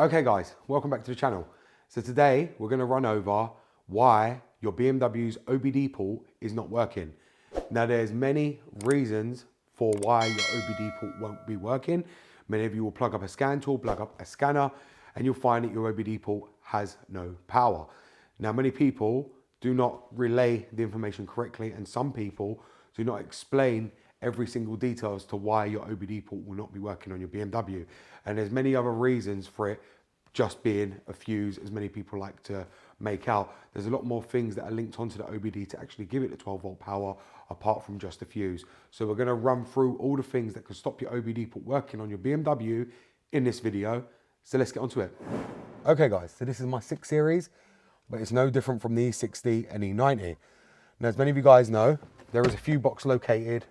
Okay guys, welcome back to the channel. So today we're going to run over why your BMW's OBD port is not working. Now there's many reasons for why your OBD port won't be working. Many of you will plug up a scan tool, plug up a scanner, and you'll find that your OBD port has no power. Now many people do not relay the information correctly, and some people do not explain every single detail as to why your OBD port will not be working on your BMW. And there's many other reasons for it just being a fuse, as many people like to make out. There's a lot more things that are linked onto the OBD to actually give it the 12 volt power apart from just a fuse. So we're gonna run through all the things that can stop your OBD port working on your BMW in this video. So let's get onto it. Okay guys, so this is my 6 Series, but it's no different from the E60 and E90. Now, as many of you guys know, there is a fuse box located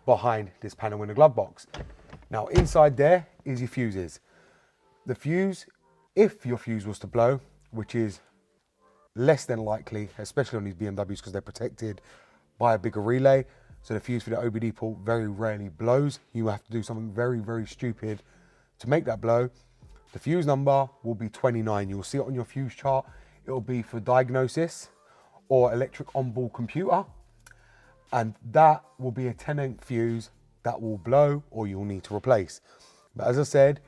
behind this panel in the glove box. Now inside there is your fuses. The fuse, if your fuse was to blow, which is less than likely, especially on these BMWs because they're protected by a bigger relay, so the fuse for the OBD port very rarely blows. You have to do something very, very stupid to make that blow. The fuse number will be 29. You'll see it on your fuse chart. It will be for diagnosis or electric onboard computer. And that will be a 10-amp fuse that will blow or you'll need to replace. But as I said,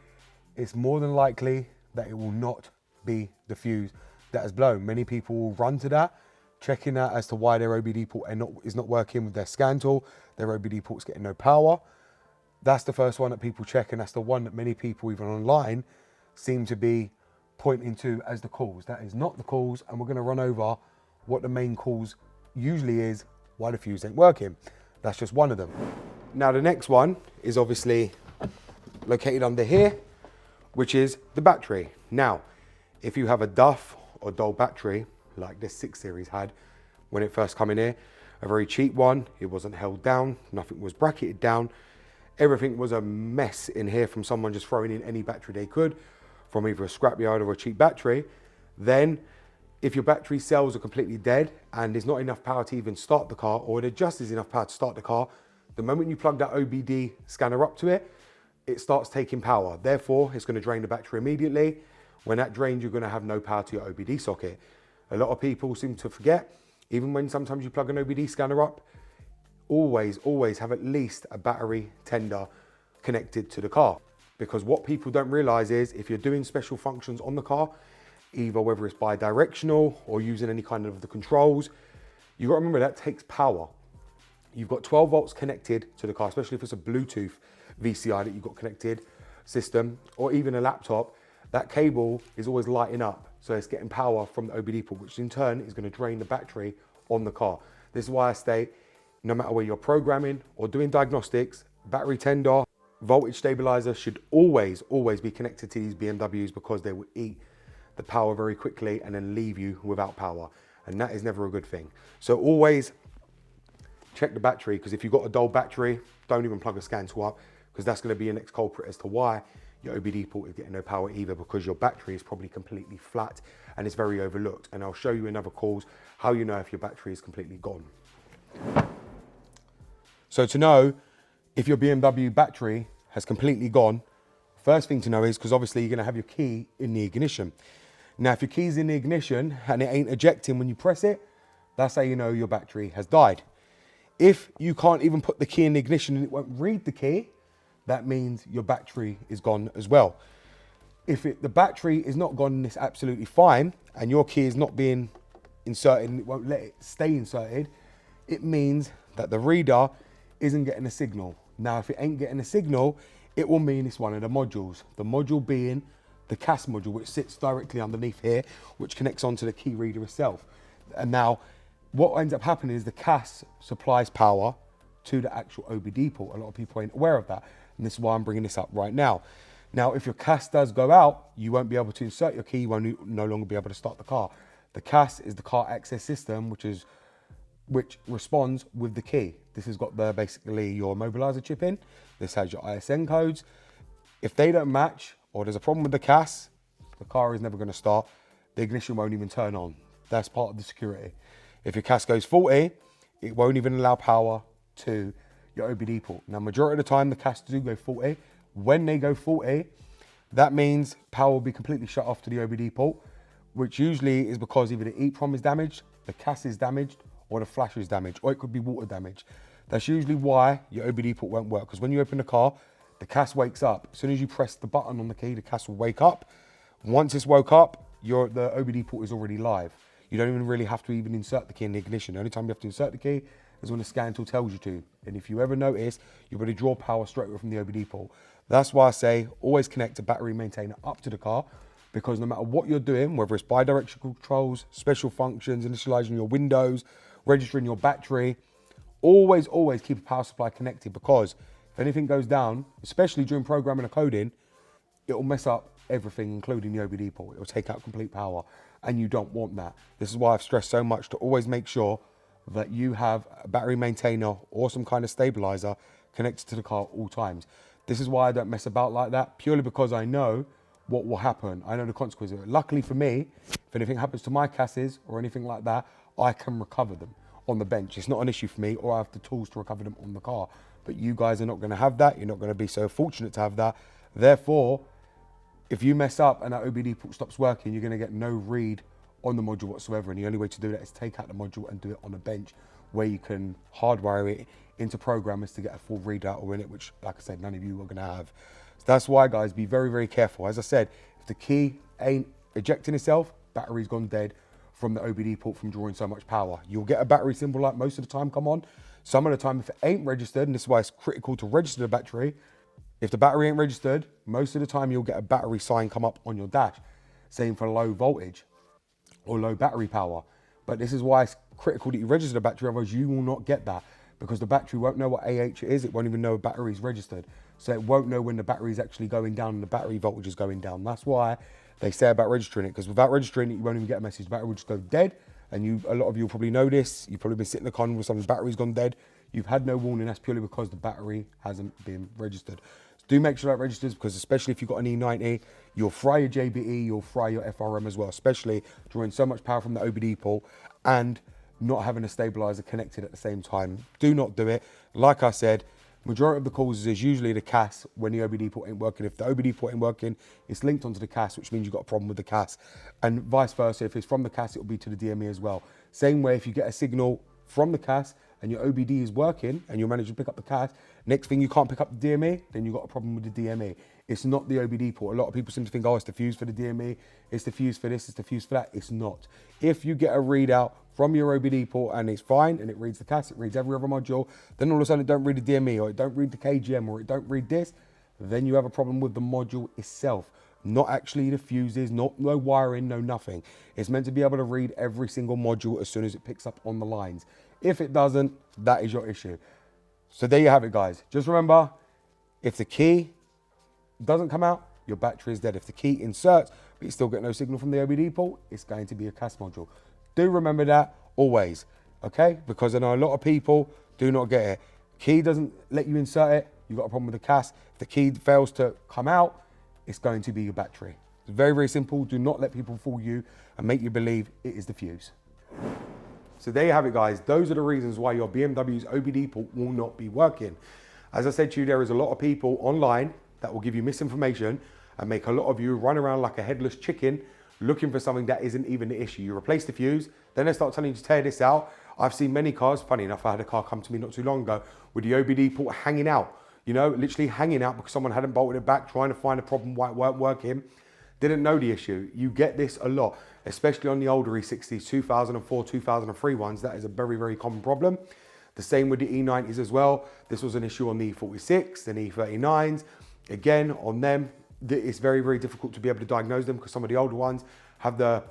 it's more than likely that it will not be the fuse that has blown. Many people will run to that, checking that as to why their OBD port is not working with their scan tool. Their OBD port's getting no power. That's the first one that people check, and that's the one that many people, even online, seem to be pointing to as the cause. That is not the cause, and we're going to run over what the main cause usually is, why the fuse ain't working. That's just one of them. Now the next one is obviously located under here, which is the battery. Now, if you have a duff or dull battery, like this 6 Series had when it first came in here, a very cheap one, it wasn't held down, nothing was bracketed down, everything was a mess in here from someone just throwing in any battery they could from either a scrapyard or a cheap battery, then if your battery cells are completely dead and there's not enough power to even start the car, or there just is enough power to start the car, the moment you plug that OBD scanner up to it, it starts taking power. Therefore, it's going to drain the battery immediately. When that drains, you're going to have no power to your OBD socket. A lot of people seem to forget, even when sometimes you plug an OBD scanner up, always have at least a battery tender connected to the car. Because what people don't realize is if you're doing special functions on the car, either whether it's bi-directional or using any kind of the controls, you've got to remember that takes power. You've got 12 volts connected to the car, especially if it's a Bluetooth VCI that you've got connected system, or even a laptop. That cable is always lighting up, so it's getting power from the OBD port, which in turn is going to drain the battery on the car. This is why I state, no matter where you're programming or doing diagnostics, battery tender, voltage stabilizer should always be connected to these BMWs, because they will eat the power very quickly and then leave you without power, and that is never a good thing. So always check the battery, because if you've got a dull battery, don't even plug a scan tool up, because that's going to be your next culprit as to why your OBD port is getting no power either, because your battery is probably completely flat and it's very overlooked. And I'll show you in other calls how you know if your battery is completely gone. So to know if your BMW battery has completely gone, first thing to know is, because obviously you're going to have your key in the ignition. Now, if your key's in the ignition and it ain't ejecting when you press it, that's how you know your battery has died. If you can't even put the key in the ignition and it won't read the key, that means your battery is gone as well. If the battery is not gone and it's absolutely fine, and your key is not being inserted and it won't let it stay inserted, it means that the reader isn't getting a signal. Now, if it ain't getting a signal, it will mean it's one of the modules. The module being the CAS module, which sits directly underneath here, which connects onto the key reader itself. And now, what ends up happening is the CAS supplies power to the actual OBD port. A lot of people ain't aware of that, and this is why I'm bringing this up right now. Now, if your CAS does go out, you won't be able to insert your key, you won't no longer be able to start the car. The CAS is the car access system, which responds with the key. This has got basically your mobilizer chip in. This has your ISN codes. If they don't match, or there's a problem with the CAS, the car is never going to start. The ignition won't even turn on. That's part of the security. If your CAS goes faulty, it won't even allow power to your OBD port. Now, majority of the time, the CAS do go faulty. When they go faulty, That means power will be completely shut off to the OBD port, which usually is because either the EEPROM is damaged, the CAS is damaged, or the flash is damaged, or it could be water damage. That's usually why your OBD port won't work, because when you open the car, the CAS wakes up. As soon as you press the button on the key, the CAS will wake up. Once it's woke up, the OBD port is already live. You don't even really have to even insert the key in the ignition. The only time you have to insert the key is when the scan tool tells you to. And if you ever notice, you're going to draw power straight away from the OBD port. That's why I say always connect a battery maintainer up to the car, because no matter what you're doing, whether it's bi-directional controls, special functions, initializing your windows, registering your battery, always keep a power supply connected, because if anything goes down, especially during programming or coding, it will mess up everything, including the OBD port. It will take out complete power, and you don't want that. This is why I've stressed so much to always make sure that you have a battery maintainer or some kind of stabilizer connected to the car at all times. This is why I don't mess about like that, purely because I know what will happen. I know the consequences of it. Luckily for me, if anything happens to my CASs or anything like that, I can recover them on the bench. It's not an issue for me, or I have the tools to recover them on the car. But you guys are not going to have that. You're not going to be so fortunate to have that. Therefore, if you mess up and that OBD port stops working, you're going to get no read on the module whatsoever. And the only way to do that is take out the module and do it on a bench where you can hardwire it into programmers to get a full readout or in it, which, like I said, none of you are going to have. So that's why, guys, be very careful. As I said, if the key ain't ejecting itself, battery's gone dead from the OBD port from drawing so much power. You'll get a battery symbol light most of the time come on. Some of the time, if it ain't registered, and this is why it's critical to register the battery, if the battery ain't registered, most of the time you'll get a battery sign come up on your dash saying for low voltage or low battery power. But this is why it's critical that you register the battery, otherwise you will not get that, because the battery won't know what AH it is. It won't even know a battery is registered. So it won't know when the battery is actually going down and the battery voltage is going down. That's why they say about registering it, because without registering it, you won't even get a message. The battery will just go dead. And a lot of you will probably know this. You've probably been sitting in the car with something, the battery's gone dead. You've had no warning. That's purely because the battery hasn't been registered. So do make sure that registers, because especially if you've got an E90, you'll fry your JBE, you'll fry your FRM as well, especially drawing so much power from the OBD port and not having a stabilizer connected at the same time. Do not do it. Like I said, majority of the causes is usually the CAS when the OBD port ain't working. If the OBD port ain't working, it's linked onto the CAS, which means you've got a problem with the CAS. And vice versa, if it's from the CAS, it will be to the DME as well. Same way, if you get a signal from the CAS and your OBD is working and you're managing to pick up the CAS, next thing you can't pick up the DME, then you've got a problem with the DME. It's not the OBD port. A lot of people seem to think, oh, it's the fuse for the DME, it's the fuse for this, it's the fuse for that. It's not. If you get a readout from your OBD port and it's fine and it reads the CAS, it reads every other module, then all of a sudden it don't read the DME or it don't read the KGM or it don't read this, then you have a problem with the module itself. Not actually the fuses, no wiring, no nothing. It's meant to be able to read every single module as soon as it picks up on the lines. If it doesn't, that is your issue. So there you have it, guys. Just remember, if the key doesn't come out, your battery is dead. If the key inserts, but you still get no signal from the OBD port, it's going to be a CAS module. Do remember that always, okay? Because I know a lot of people do not get it. Key doesn't let you insert it, you've got a problem with the CAS. If the key fails to come out, it's going to be your battery. It's very simple. Do not let people fool you and make you believe it is the fuse. So there you have it, guys. Those are the reasons why your BMW's OBD port will not be working. As I said to you, there is a lot of people online that will give you misinformation and make a lot of you run around like a headless chicken looking for something that isn't even the issue. You replace the fuse, then they start telling you to tear this out. I've seen many cars, funny enough, I had a car come to me not too long ago with the OBD port hanging out, you know, literally hanging out because someone hadn't bolted it back, trying to find a problem why it weren't working. Didn't know the issue. You get this a lot, especially on the older E60s, 2004, 2003 ones. That is a very common problem. The same with the E90s as well. This was an issue on the E46 and E39s. Again, on them, it's very difficult to be able to diagnose them because some of the older ones have the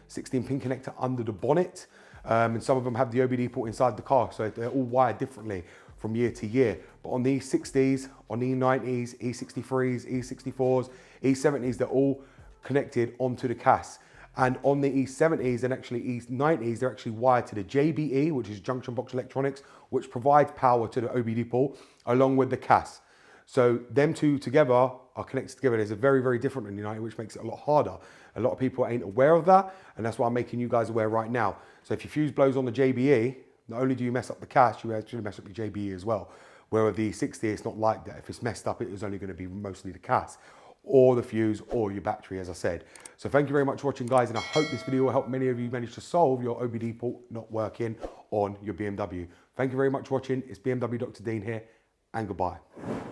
16 pin connector under the bonnet. And some of them have the OBD port inside the car. So they're all wired differently from year to year. But on the E60s, on the E90s, E63s, E64s, E70s, they're all connected onto the CAS. And on the E70s and actually E90s, they're actually wired to the JBE, which is junction box electronics, which provides power to the OBD port along with the CAS. So them two together are connected together. There's a very different in the United, which makes it a lot harder. A lot of people ain't aware of that, and that's why I'm making you guys aware right now. So if your fuse blows on the JBE, not only do you mess up the CAS, you actually mess up your JBE as well. Where with the 60, it's not like that. If it's messed up, it is only going to be mostly the CAS. or the fuse or your battery, as I said. So thank you very much for watching, guys, and I hope this video will help many of you manage to solve your OBD port not working on your BMW. Thank you very much for watching. It's BMW Dr. Dean here, and goodbye.